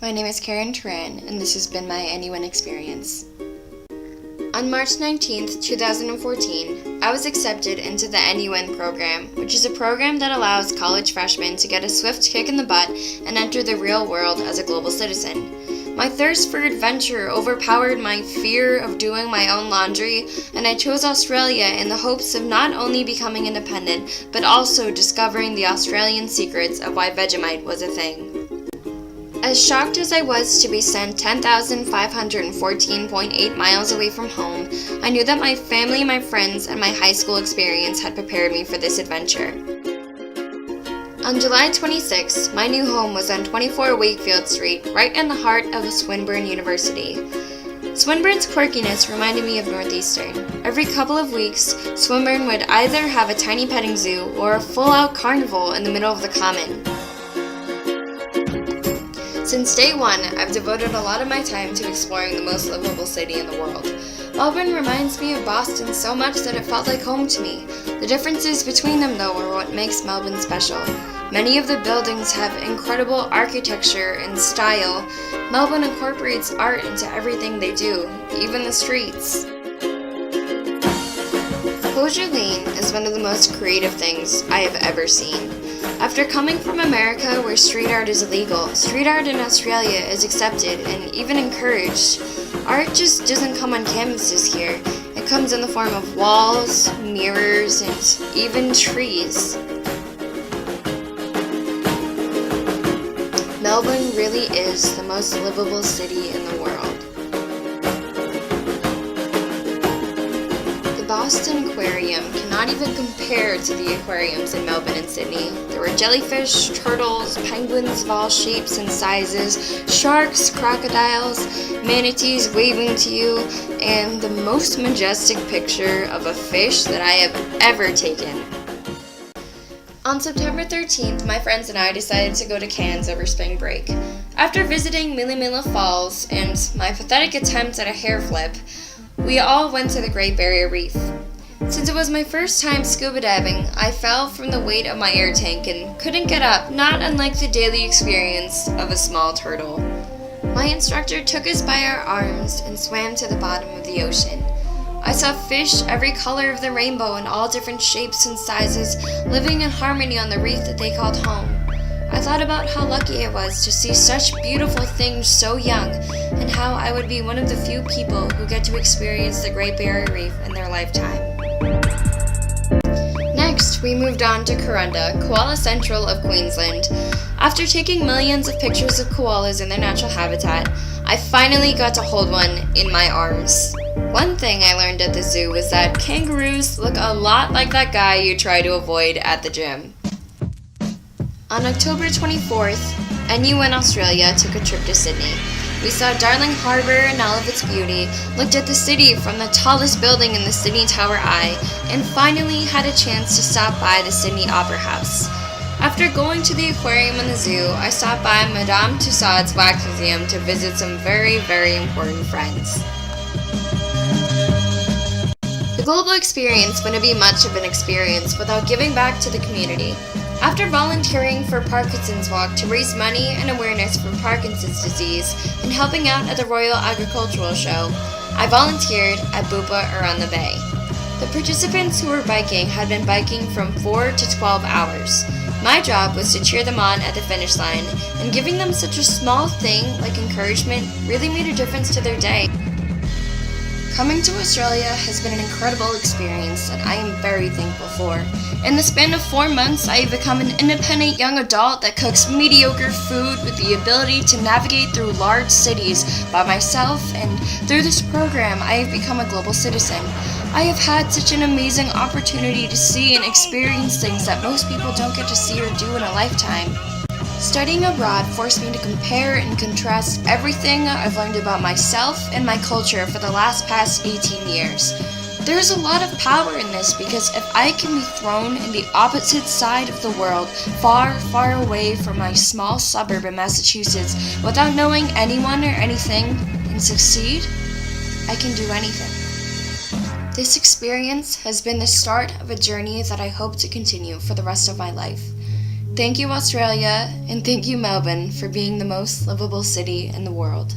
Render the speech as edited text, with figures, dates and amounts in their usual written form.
My name is Tran, and this has been my Anyone experience. On March 19th, 2014, I was accepted into the Anyone program, which is a program that allows college freshmen to get a swift kick in the butt and enter the real world as a global citizen. My thirst for adventure overpowered my fear of doing my own laundry, and I chose Australia in the hopes of not only becoming independent, but also discovering the Australian secrets of why Vegemite was a thing. As shocked as I was to be sent 10,514.8 miles away from home, I knew that my family, my friends, and my high school experience had prepared me for this adventure. On July 26, my new home was on 24 Wakefield Street, right in the heart of Swinburne University. Swinburne's quirkiness reminded me of Northeastern. Every couple of weeks, Swinburne would either have a tiny petting zoo or a full-out carnival in the middle of the common. Since day one, I've devoted a lot of my time to exploring the most livable city in the world. Melbourne reminds me of Boston so much that it felt like home to me. The differences between them, though, are what makes Melbourne special. Many of the buildings have incredible architecture and style. Melbourne incorporates art into everything they do, even the streets. Closure Lane is one of the most creative things I have ever seen. After coming from America where street art is illegal, street art in Australia is accepted and even encouraged. Art just doesn't come on canvases here. It comes in the form of walls, mirrors, and even trees. Melbourne really is the most livable city in the world. The Boston Aquarium cannot even compare to the aquariums in Melbourne and Sydney. There were jellyfish, turtles, penguins of all shapes and sizes, sharks, crocodiles, manatees waving to you, and the most majestic picture of a fish that I have ever taken. On September 13th, my friends and I decided to go to Cairns over spring break. After visiting Millymilla Falls and my pathetic attempt at a hair flip, we all went to the Great Barrier Reef. Since it was my first time scuba diving, I fell from the weight of my air tank and couldn't get up, not unlike the daily experience of a small turtle. My instructor took us by our arms and swam to the bottom of the ocean. I saw fish every color of the rainbow in all different shapes and sizes, living in harmony on the reef that they called home. I thought about how lucky I was to see such beautiful things so young, and how I would be one of the few people who get to experience the Great Barrier Reef in their lifetime. Next, we moved on to Kurunda, Koala Central of Queensland. After taking millions of pictures of koalas in their natural habitat, I finally got to hold one in my arms. One thing I learned at the zoo was that kangaroos look a lot like that guy you try to avoid at the gym. On October 24th, Anyone Australia took a trip to Sydney. We saw Darling Harbour in all of its beauty, looked at the city from the tallest building in the Sydney Tower Eye, and finally had a chance to stop by the Sydney Opera House. After going to the aquarium and the zoo, I stopped by Madame Tussauds Wax Museum to visit some very, very important friends. The global experience wouldn't be much of an experience without giving back to the community. After volunteering for Parkinson's Walk to raise money and awareness for Parkinson's disease and helping out at the Royal Agricultural Show, I volunteered at Bupa around the bay. The participants who were biking had been biking from 4 to 12 hours. My job was to cheer them on at the finish line, and giving them such a small thing like encouragement really made a difference to their day. Coming to Australia has been an incredible experience that I am very thankful for. In the span of 4 months, I have become an independent young adult that cooks mediocre food with the ability to navigate through large cities by myself, and through this program, I have become a global citizen. I have had such an amazing opportunity to see and experience things that most people don't get to see or do in a lifetime. Studying abroad forced me to compare and contrast everything I've learned about myself and my culture for the past 18 years. There's a lot of power in this because if I can be thrown in the opposite side of the world, far, far away from my small suburb in Massachusetts, without knowing anyone or anything, and succeed, I can do anything. This experience has been the start of a journey that I hope to continue for the rest of my life. Thank you, Australia, and thank you, Melbourne, for being the most livable city in the world.